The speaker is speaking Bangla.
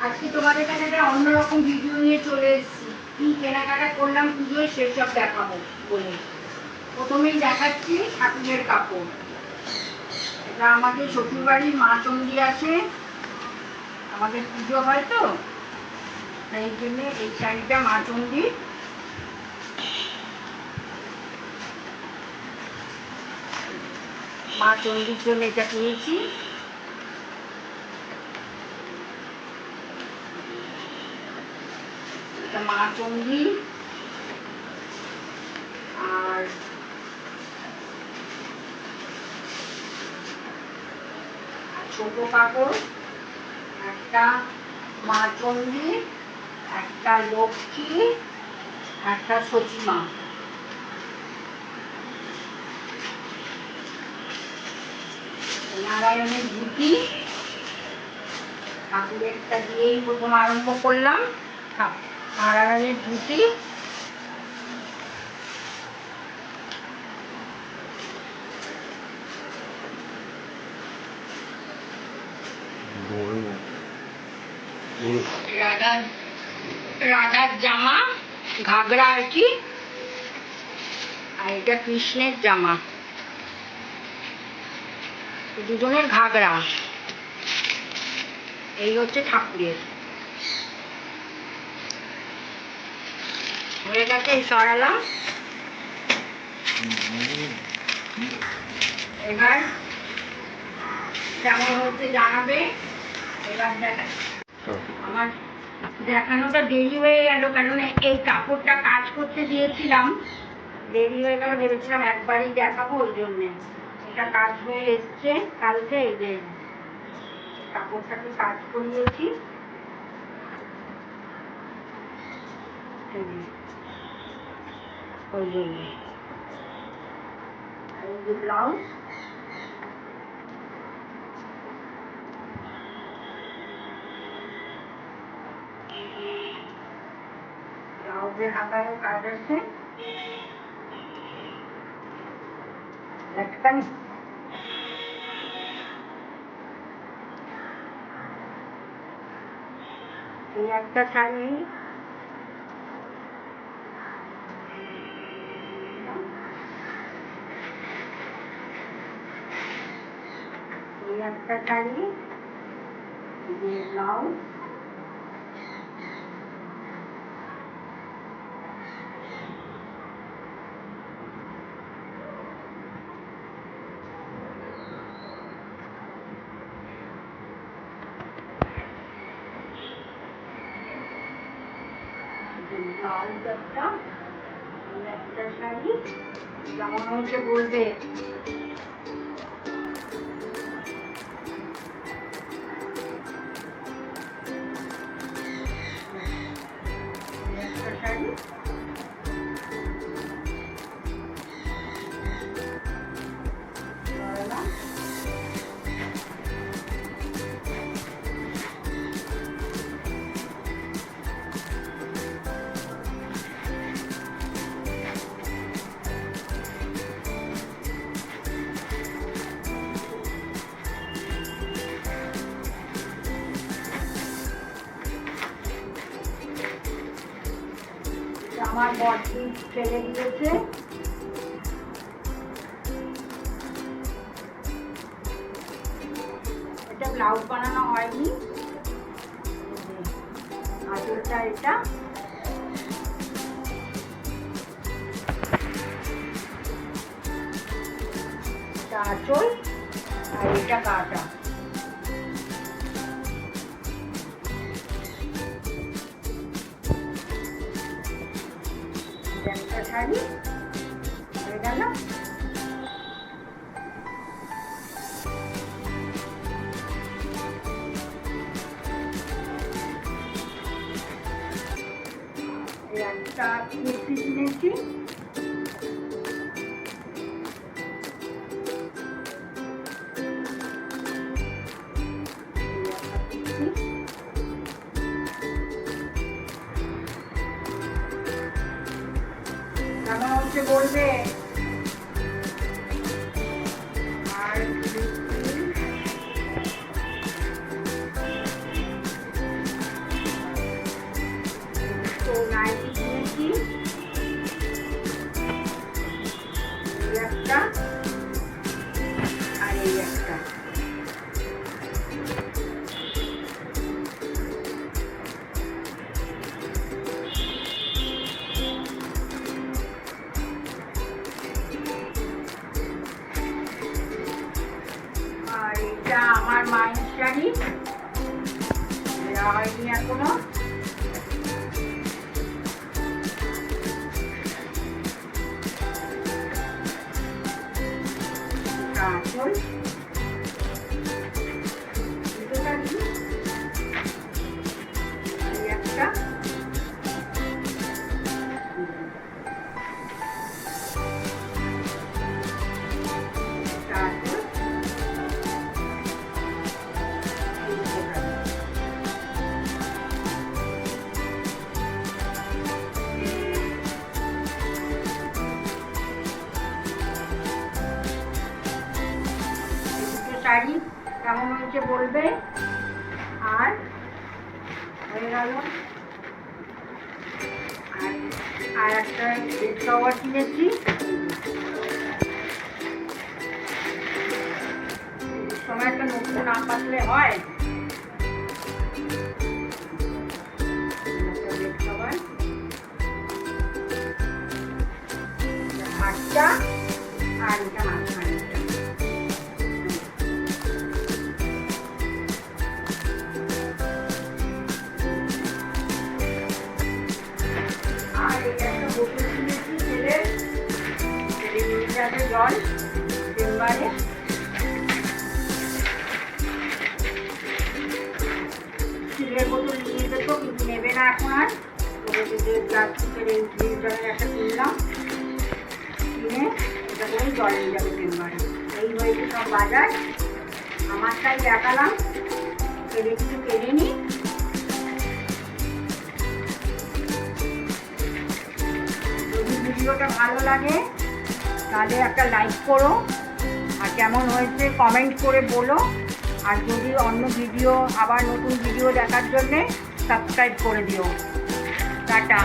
আজকে তোমাদের কাছে একটা অন্যরকম ভিডিও নিয়ে চলে এসেছি। কি কেনাকাটা করলাম পুজোয় সেসব দেখাবো বলে প্রথমেই দেখাচ্ছি ঠাকুরের কাপড়। এটা আমাদের শ্বশুরবাড়ির মা চণ্ডী আছে, আমাদের পুজো হয় তো সেই জন্য এই শাড়িটা মা চণ্ডী। মা চণ্ডীর জন্য এটা কিনেছি। এটা মা চণ্ডী আর ছোট কাপড়, একটা মা চণ্ডী, একটা লক্ষ্মী, একটা সচিমা। নারায়ণের ধুতি, ঠাকুরেরটা দিয়েই প্রথম আরম্ভ করলাম। নারায়ণের ধুতি, রাধার জামা, ঘাগরা আর কি, আর এটা কৃষ্ণের জামা, দুজনের ঘাগরা। এই হচ্ছে ঠাকুরের। হয়ে গেছে, এই সরালাম। এবার কেমন হচ্ছে জানাবে। এবার আমার দেখানোটা দেরি হয়ে গেল, কারণ এই কাপড়টা কাজ করতে দিয়েছিলাম, দেরি হয়ে গেল। ভেবেছিলাম একবারই দেখাবো, ওই জন্যে। এটা কাজ হয়ে এসছে কালকে, এই যে কাপড়টাকে কাজ করিয়েছি। ওই জন্য এই যে ব্লাউজ, ব্লাউজের হাতায়ও কাজ আছে। এই একটা শাড়ি, এই একটা শাড়ি, ব্লাউজ, ব্লাউজ একটা শাড়ি। কেমন হয়েছে বলবে। একটা শাড়ি, আমার বড়ি ফেলে দিয়েছে। এটা ব্লাউজ বানানো হয়নি, আঁচলটা এটা, আঁচল, আর এটা কাটা। একটা শাড়ি হয়ে গেল। একটা কুর্তি কিনেছি, কেমন হচ্ছে বলবে। আর নাইটি কিনেছি এই একটা আর এই একটা। আর এটা আমার মায়ের শাড়ি, হয়নি এখনো। আসল দুটো শাড়ি, এই একটা শাড়ি কেমন হয়েছে বলবে। আর হয়ে গেল। আর একটা বেড কভার কিনেছি, সময় একটা নতুন না পাতলে হয়। বেড কভার, হাতটা আর এটা মাঝখানেরটা। আর এটা একটা বোতল কিনেছি ছেলের, জল চেম্বারে। স্টিলের বোতল নিয়ে যেত কিন্তু নেবে না এখন আর, প্লাস্টিকের এই স্টিল জলের একটা কিনলাম, কিনে এটা করেই জল নিয়ে যাবে চেম্বারে। এই হয়েছে সব বাজার, আমারটাই দেখালাম, কেড়ে কিছু কেড়ে নিই। যদি ভিডিওটা ভালো লাগে তাহলে একটা লাইক করো, আর কেমন হয়েছে কমেন্ট করে বলো। আর যদি অন্য ভিডিও, আবার নতুন ভিডিও দেখার জন্যে সাবস্ক্রাইব করে দিও। টাটা।